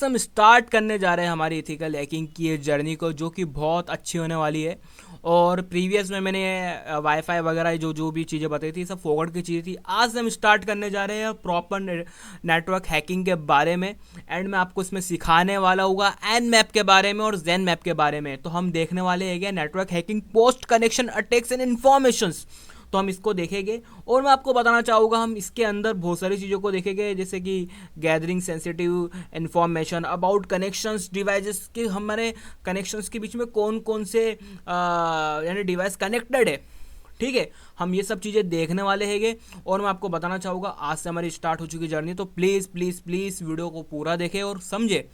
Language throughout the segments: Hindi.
आज हम स्टार्ट करने जा रहे हैं हमारी इथिकल हैकिंग की ये जर्नी को, जो कि बहुत अच्छी होने वाली है। और प्रीवियस में मैंने वाईफाई वगैरह जो जो भी चीज़ें बताई थी सब फॉरवर्ड की चीज़ें थी। आज हम स्टार्ट करने जा रहे हैं प्रॉपर नेटवर्क हैकिंग के बारे में। एंड मैं आपको इसमें सिखाने वाला होगा एन मैप के बारे में और जेन मैप के बारे में। तो हम देखने वाले हैं network hacking, post connection attacks and informations. तो हम इसको देखेंगे और मैं आपको बताना चाहूँगा हम इसके अंदर बहुत सारी चीज़ों को देखेंगे, जैसे कि gathering sensitive information about connections devices के, हमारे कनेक्शंस के बीच में कौन कौन से यानी डिवाइस कनेक्टेड है। ठीक है, हम ये सब चीज़ें देखने वाले हैंगे और मैं आपको बताना चाहूँगा आज से हमारी स्टार्ट हो चुकी जर्नी। तो प्लीज़ प्लीज़ प्लीज़ वीडियो को पूरा देखें और समझे।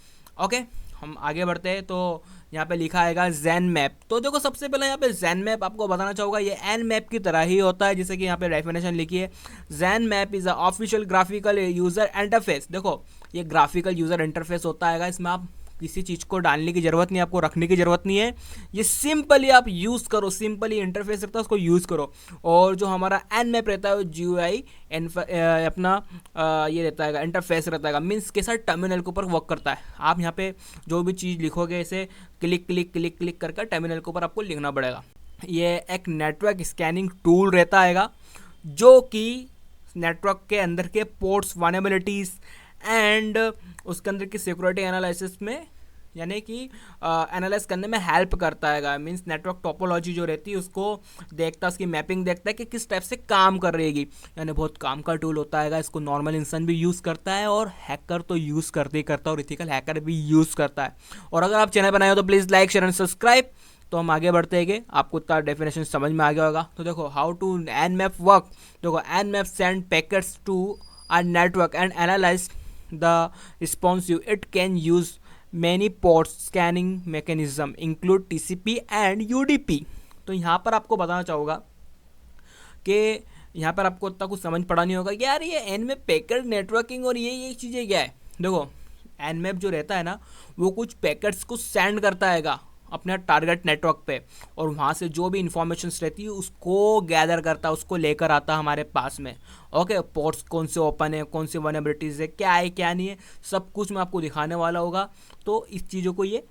ओके, हम आगे बढ़ते हैं। तो यहाँ पे लिखा आएगा जेन मैप। तो देखो, सबसे पहले यहाँ पे जेन मैप आपको बताना चाहूँगा ये एन मैप की तरह ही होता है, जैसे कि यहाँ पे डेफिनेशन लिखी है। Zenmap is a official graphical user interface. देखो, ये ग्राफिकल यूज़र इंटरफेस होता है, इसमें आप किसी चीज़ को डालने की ज़रूरत नहीं, आपको रखने की ज़रूरत नहीं है। ये सिंपली आप यूज़ करो, सिंपली इंटरफेस रहता है उसको यूज़ करो। और जो हमारा एन मैप रहता है वो GUI अपना ये रहता है इंटरफेस रहता है, मीन्स के साथ टर्मिनल के ऊपर वर्क करता है। आप यहाँ पे जो भी चीज़ लिखोगे इसे क्लिक क्लिक क्लिक क्लिक करके टर्मिनल के ऊपर आपको लिखना पड़ेगा। ये एक नेटवर्क स्कैनिंग टूल रहता है जो कि नेटवर्क के अंदर के पोर्ट्स, वल्नरेबिलिटीज़ एंड उसके अंदर की सिक्योरिटी एनालिसिस में यानी कि एनालाइज करने में हेल्प करता है। मीन्स नेटवर्क टोपोलॉजी जो रहती है उसको देखता है, उसकी मैपिंग देखता है कि किस टाइप से काम कर रहेगी। यानी बहुत काम का टूल होता है। इसको नॉर्मल इंसान भी यूज़ करता है और हैकर तो यूज़ करते ही करता है और इथिकल हैकर भी यूज़ करता है। और अगर आप चैनल बनाए हो तो please like share and subscribe. तो हम आगे बढ़ते हैं, आपको इतना डेफिनेशन समझ में आ गया होगा। तो देखो, how to Nmap work. देखो, Nmap send packets to a network and analyse the responsive. It can use many ports scanning mechanism include TCP and UDP। तो यहाँ पर आपको बताना चाहूँगा कि यहाँ पर आपको इतना कुछ समझ पड़ा नहीं होगा कि यार ये एन मैप पैकेट नेटवर्किंग और ये चीज़ें क्या है। देखो, एन मैप जो रहता है ना वो कुछ पैकेट्स को सेंड करता है अपने टारगेट नेटवर्क पे, और वहाँ से जो भी इंफॉर्मेशंस रहती है उसको गैदर करता है, उसको लेकर आता है हमारे पास में। ओके, पोर्ट्स कौन से ओपन है, कौन से वल्नरेबिलिटीज़ है, क्या है क्या नहीं है, सब कुछ मैं आपको दिखाने वाला होगा। तो इस चीज़ों को ये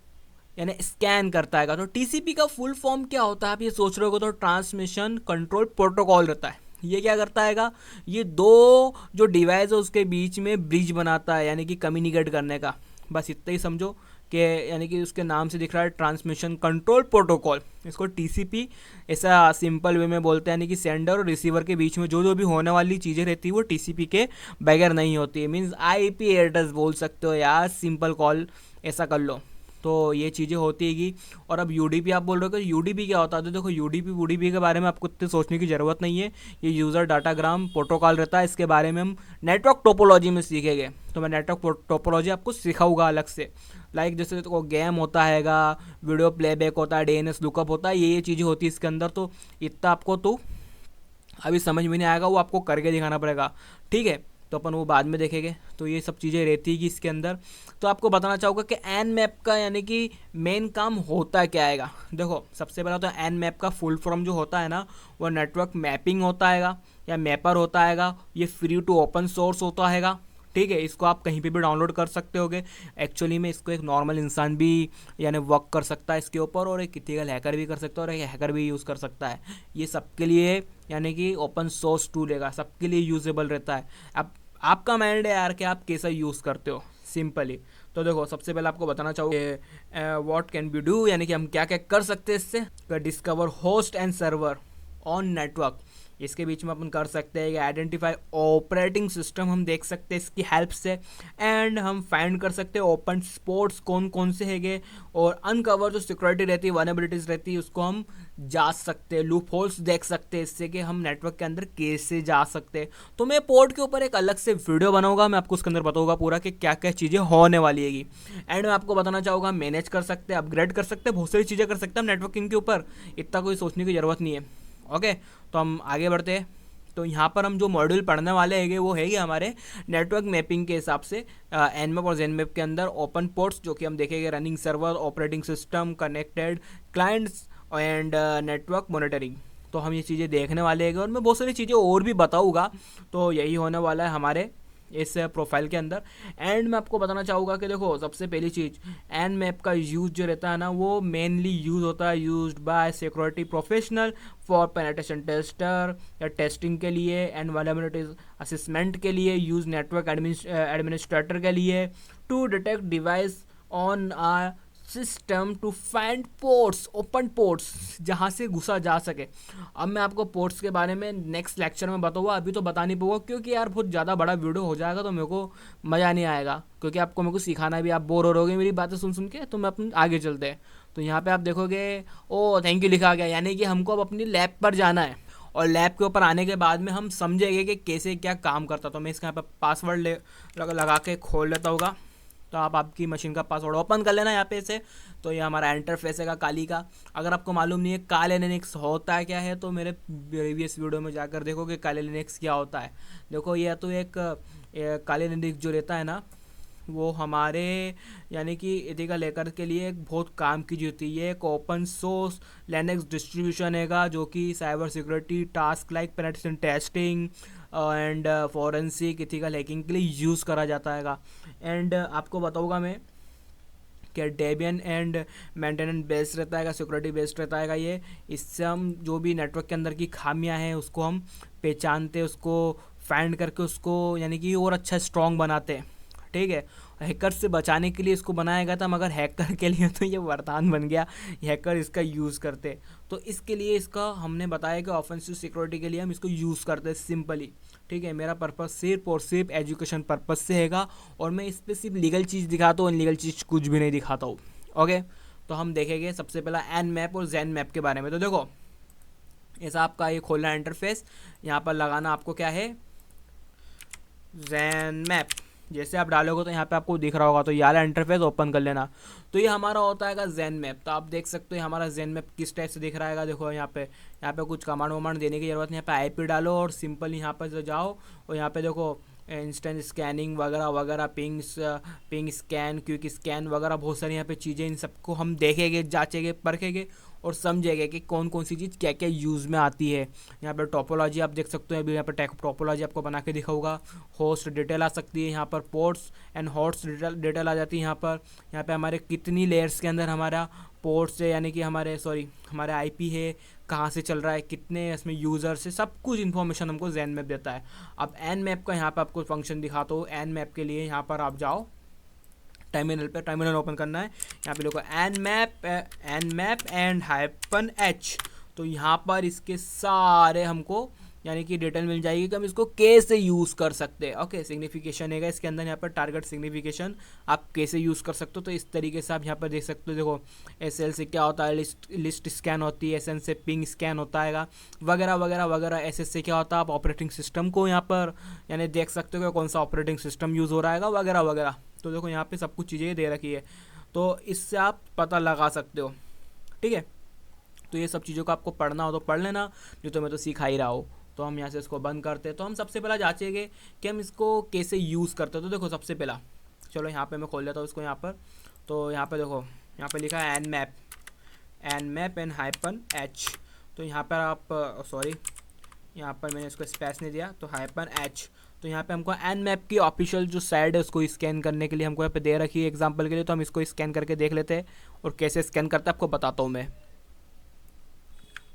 यानी स्कैन करता है। तो TCP का फुल फॉर्म क्या होता है आप ये सोच रहे हो, तो ट्रांसमिशन कंट्रोल प्रोटोकॉल रहता है। ये क्या करता है, ये दो जो डिवाइस है उसके बीच में ब्रिज बनाता है, यानी कि कम्युनिकेट करने का। बस इतना ही समझो कि यानी कि उसके नाम से दिख रहा है ट्रांसमिशन कंट्रोल प्रोटोकॉल। इसको TCP ऐसा सिंपल वे में बोलते हैं, यानी कि सेंडर और रिसीवर के बीच में जो जो भी होने वाली चीज़ें रहती है वो TCP के बगैर नहीं होती है। मीन्स IP एड्रेस बोल सकते हो यार, सिंपल कॉल ऐसा कर लो। तो ये चीज़ें होती हैगी। और अब UDP आप बोल रहे हो कि UDP क्या होता है। तो देखो, UDP के बारे में आपको इतने सोचने की ज़रूरत नहीं है। ये यूज़र डाटाग्राम प्रोटोकॉल रहता है, इसके बारे में हम नेटवर्क टोपोलॉजी में सीखेंगे। तो मैं नेटवर्क टोपोलॉजी आपको सिखाऊंगा अलग से। लाइक जैसे तो गेम होता हैगा, वीडियो प्लेबैक होता है, DNS लुकअप होता है, ये चीज़ें होती है इसके अंदर। तो इतना आपको तो अभी समझ में नहीं आएगा, वो आपको करके दिखाना पड़ेगा। ठीक है, तो अपन वो बाद में देखेंगे। तो ये सब चीज़ें रहती है कि इसके अंदर। तो आपको बताना चाहूँगा कि एन मैप का यानी कि मेन काम होता क्या आएगा। देखो, सबसे पहला तो एन मैप का फुल फॉर्म जो होता है ना वो नेटवर्क मैपिंग होता हैगा या मैपर होता हैगा। ये फ्री टू ओपन सोर्स होता हैगा। ठीक है, इसको आप कहीं पे भी डाउनलोड कर सकते होगे। एक्चुअली में इसको एक नॉर्मल इंसान भी यानी वर्क कर सकता है इसके ऊपर, और एक इथिकल हैकर भी कर सकता है और एक हैकर भी यूज़ कर सकता है। ये सबके लिए यानी कि ओपन सोर्स टूल है, सबके लिए यूजेबल रहता है। अब आपका माइंड है यार कि आप कैसा यूज़ करते हो सिंपली। तो देखो, सबसे पहले आपको बताना चाहूँगा व्हाट कैन बी डू, यानी कि हम क्या क्या कर सकते हैं इससे। Discover host and server on network, इसके बीच में अपन कर सकते हैं कि आइडेंटिफाई ऑपरेटिंग सिस्टम हम देख सकते हैं इसकी हेल्प से। एंड हम फाइंड कर सकते हैं ओपन स्पोर्ट्स कौन कौन से हैगे, और अनकवर जो सिक्योरिटी रहती है, वल्नरेबिलिटीज़ रहती है, उसको हम जा सकते हैं। लूप होल्स देख सकते हैं इससे कि हम नेटवर्क के अंदर कैसे जा सकते हैं। तो मैं पोर्ट के ऊपर एक अलग से वीडियो बनाऊंगा, मैं आपको उसके अंदर बताऊंगा पूरा कि क्या क्या चीज़ें होने वाली हैगी। एंड मैं आपको बताना चाहूँगा मैनेज कर सकते हैं, अपग्रेड कर सकते हैं, बहुत सारी चीज़ें कर सकते हैं हम नेटवर्किंग के ऊपर। इतना कोई सोचने की ज़रूरत नहीं है। ओके, तो हम आगे बढ़ते हैं। तो यहाँ पर हम जो मॉड्यूल पढ़ने वाले हैं वो है हमारे नेटवर्क मैपिंग के हिसाब से एन मैप और जेन मैप के अंदर ओपन पोर्ट्स, जो कि हम देखेंगे running server, operating system, connected clients and network monitoring. तो हम ये चीज़ें देखने वाले हैं और मैं बहुत सारी चीज़ें और भी बताऊँगा। तो यही होने वाला है हमारे इस प्रोफाइल के अंदर। एंड मैं आपको बताना चाहूँगा कि देखो सबसे पहली चीज़, एन मैप का यूज़ जो रहता है ना वो मेनली यूज़ होता है used by security professional for penetration tester या टेस्टिंग के लिए, एंड वल्नरेबिलिटी असेसमेंट के लिए, यूज़ नेटवर्क एडमिनिस्ट्रेटर के लिए to detect device on a system to find ports, open ports जहाँ से घुसा जा सके। अब मैं आपको पोर्ट्स के बारे में नेक्स्ट लेक्चर में बताऊँगा, अभी तो बता नहीं पाऊँगा क्योंकि यार बहुत ज़्यादा बड़ा वीडियो हो जाएगा तो मेरे को मज़ा नहीं आएगा, क्योंकि आपको मेरे को सिखाना भी, आप बोर हो रहोगे मेरी बातें सुन सुन के। तो मैं अपन आगे चलते हैं। तो यहाँ पे आप देखोगे ओ थैंक यू लिखा गया, यानी कि हमको अब अपनी लैब पर जाना है, और लैब के ऊपर आने के बाद में हम समझेंगे कि कैसे क्या काम करता। तो मैं इसका यहाँ पर पासवर्ड लगा के खोल लेता होगा। तो आप आपकी मशीन का पासवर्ड ओपन कर लेना यहाँ पे से। तो ये हमारा इंटरफेस है काली का। अगर आपको मालूम नहीं है काले लिनक्स होता है क्या है, तो मेरे प्रीवियस वीडियो में जाकर देखो कि काले लिनक्स क्या होता है। देखो ये तो एक काले लिनक्स जो रहता है ना वो हमारे यानी कि एथिकल हैकर के लिए एक बहुत काम की चीज़ होती है। एक ओपन सोर्स लिनक्स डिस्ट्रीब्यूशन हैगा जो कि cyber security task like penetration testing and forensic ethical hacking के लिए यूज़ करा जाता हैगा। एंड आपको बताऊँगा मैं कि डेबियन एंड मेंटेनेंस बेस्ड रहता है, सिक्योरिटी बेस्ड रहता है ये। इससे हम जो भी नेटवर्क के अंदर की खामियां हैं उसको हम पहचानते, उसको फाइंड करके उसको यानी कि और अच्छा स्ट्रॉन्ग बनाते हैं। ठीक है, हैकर से बचाने के लिए इसको बनाया गया था, मगर हैकर के लिए तो ये वरदान बन गया, हैकर इसका यूज़ करते। तो इसके लिए इसका हमने बताया कि ऑफेंसिव सिक्योरिटी के लिए हम इसको यूज़ करते हैं सिंपली। ठीक है, मेरा पर्पस सिर्फ और सिर्फ एजुकेशन पर्पस से हैगा, और मैं इस पर सिर्फ लीगल चीज़ दिखाता हूँ, अनलीगल चीज़ कुछ भी नहीं दिखाता हूँ। ओके, तो हम देखेंगे सबसे पहला एन मैप और जैन मैप के बारे में। तो देखो ऐसा आपका ये खोलना इंटरफेस, यहाँ पर लगाना आपको क्या है जैन मैप। जैसे आप डालोगे तो यहाँ पे आपको दिख रहा होगा, तो ये वाला इंटरफेस ओपन कर लेना। तो ये हमारा होता है जैन मैप। तो आप देख सकते हो हमारा जैन मैप किस टाइप से दिख रहा है। देखो यहाँ पे कुछ कमांड वमांड देने की जरूरत नहीं, यहाँ पे आईपी डालो और सिंपल यहाँ पर जाओ, और यहाँ पे देखो इंस्टेंट स्कैनिंग वगैरह वगैरह, पिंग स्कैन, क्विक स्कैन वगैरह बहुत सारी यहाँ पे चीज़ें, इन सबको हम देखेंगे, जांचेंगे, परखेंगे और समझेंगे कि कौन कौन सी चीज़ क्या क्या यूज़ में आती है। यहाँ पर टोपोलॉजी आप देख सकते हो, अभी यहाँ पर टोपोलॉजी आपको बना के दिखाऊंगा। होस्ट डिटेल आ सकती है यहाँ पर, पोर्ट्स एंड होस्ट डिटेल आ जाती है यहाँ पर। यहाँ पे हमारे कितनी लेयर्स के अंदर हमारा पोर्ट्स है, यानी कि हमारे आईपी है, कहाँ से चल रहा है, कितने इसमें यूज़र्स है, सब कुछ इन्फॉर्मेशन हमको जैन मैप देता है। अब एन मैप का यहाँ पर आपको फंक्शन दिखाता हूँ। एन मैप के लिए यहाँ पर आप जाओ टर्मिनल पे, टर्मिनल ओपन करना है। यहाँ पे देखो एन मैप एंड -h। तो यहाँ पर इसके सारे हमको यानी कि डिटेल मिल जाएगी कि हम इसको कैसे यूज़ कर सकते हैं। ओके, सिग्निफिकेशन है इसके अंदर, यहाँ पर टारगेट सिग्निफिकेशन आप कैसे यूज़ कर सकते हो। तो इस तरीके से आप यहाँ पर देख सकते हो। देखो एसएल से क्या होता है, लिस्ट स्कैन होती है, एसएन से पिंग स्कैन होता है वगैरह वगैरह वगैरह। एसएस से क्या होता है, आप ऑपरेटिंग सिस्टम को यहाँ पर यानी देख सकते हो कि कौन सा ऑपरेटिंग सिस्टम यूज़ हो रहा है वगैरह वगैरह। तो देखो यहाँ पे सब कुछ चीज़ें दे रखी है, तो इससे आप पता लगा सकते हो। ठीक है, तो ये सब चीज़ों को आपको पढ़ना हो तो पढ़ लेना, नहीं तो मैं तो सिखा ही रहा हूँ। तो हम यहाँ से इसको बंद करते हैं। तो हम सबसे पहला जांचेंगे कि हम इसको कैसे यूज़ करते हैं। तो देखो सबसे पहला, चलो यहाँ पे मैं खोल लेता हूँ इसको यहाँ पर। तो यहाँ पे देखो, यहाँ पे लिखा है एन मैप एंड -h। तो यहाँ पर आप यहाँ पर मैंने इसको स्पेस नहीं दिया, तो -h। तो यहाँ पे हमको एन मैप की ऑफिशियल जो साइड है उसको स्कैन करने के लिए हमको यहाँ पे दे रखी है एग्जांपल के लिए। तो हम इसको स्कैन करके देख लेते हैं, और कैसे स्कैन करते हैं आपको बताता हूँ मैं।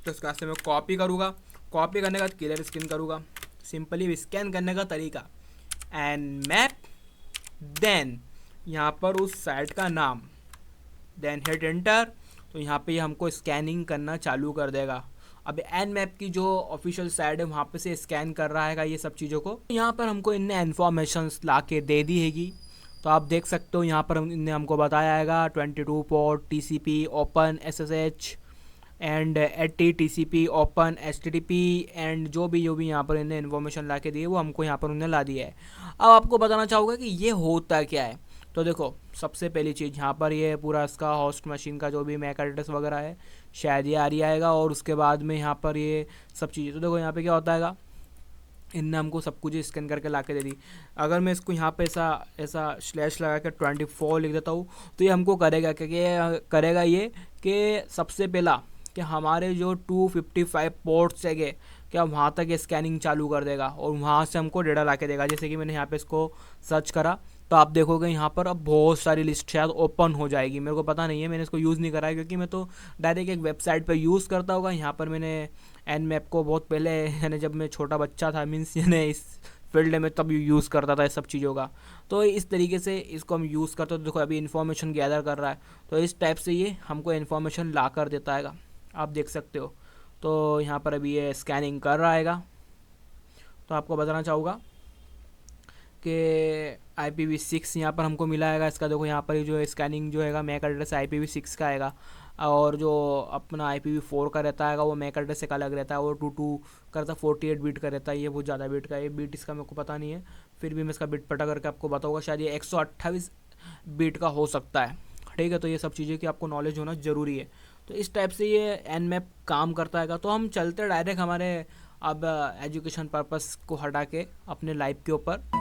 तो इसका से मैं कॉपी करूँगा, कॉपी करने के बाद क्लियर स्क्रीन करूँगा। सिंपली स्कैन करने का तरीका एन मैप, देन यहाँ पर उस साइट का नाम, देन हिट एंटर। तो यहाँ पे हमको स्कैनिंग करना चालू कर देगा। अब एन मैप की जो ऑफिशियल साइट है वहाँ पे से स्कैन कर रहा है ये सब चीज़ों को। यहाँ पर हमको इनने इन्फॉर्मेशन ला के दे दी हैगी। तो आप देख सकते हो यहाँ पर इनने हमको बताया है 22 port TCP open SSH and 80 TCP open HTTP and जो भी यहाँ पर इन्हें इन्फॉर्मेशन ला के दी है वो हमको यहाँ पर उन्हें ला दिया है। अब आपको बताना चाहूँगा कि ये होता क्या है। तो देखो सबसे पहली चीज़ यहाँ पर ये पूरा इसका होस्ट मशीन का जो भी मैक एड्रेस वगैरह है शायद ये आरिया आएगा, और उसके बाद में यहाँ पर ये सब चीज़ें। तो देखो यहाँ पे क्या होता है, इनने हमको सब कुछ स्कैन करके ला के दे दी। अगर मैं इसको यहाँ पे ऐसा स्लैश लगा के 24 लिख देता हूँ तो ये हमको करेगा, क्योंकि करेगा ये कि सबसे पहला कि हमारे जो 255 पोर्ट्स है क्या वहाँ तक ये स्कैनिंग चालू कर देगा और वहाँ से हमको डेटा ला के देगा। जैसे कि मैंने यहाँ पे इसको सर्च करा तो आप देखोगे यहाँ पर अब बहुत सारी लिस्ट शायद ओपन हो जाएगी। मेरे को पता नहीं है, मैंने इसको यूज़ नहीं करा है क्योंकि मैं तो डायरेक्ट एक वेबसाइट पर यूज़ करता होगा। यहाँ पर मैंने एन मैप को बहुत पहले यानी जब मैं छोटा बच्चा था, मीन्स यानी इस फील्ड में तब यूज़ करता था इस सब चीज़ों का। तो इस तरीके से इसको हम यूज़ करते हो। देखो अभी इन्फॉर्मेशन गैदर कर रहा है, तो इस टाइप से ये हमको इन्फॉर्मेशन ला कर देता है, आप देख सकते हो। तो यहाँ पर अभी ये स्कैनिंग कर रहा है। तो आपको बताना चाहूँगा कि IPv6 यहाँ पर हमको मिला है इसका। देखो यहाँ पर ही जो स्कैनिंग जो है मैक एड्रेस IPv6 का आएगा, और जो अपना IPv4 का रहता है वो मैक एड्रेस एक अलग रहता है, वो 22 करता 48 बीट का रहता है। ये बहुत ज़्यादा बीट का है, बीट इसका मेरे को पता नहीं है, फिर भी मैं इसका बिट पटा करके आपको बताऊँगा। शायद ये 128 बीट का हो सकता है, ठीक है। तो ये सब चीज़ें की आपको नॉलेज होना ज़रूरी है। तो इस टाइप से ये एन मैप काम करता है। तो हम चलते डायरेक्ट हमारे अब एजुकेशन पर्पस को हटा के अपने लाइफ के ऊपर।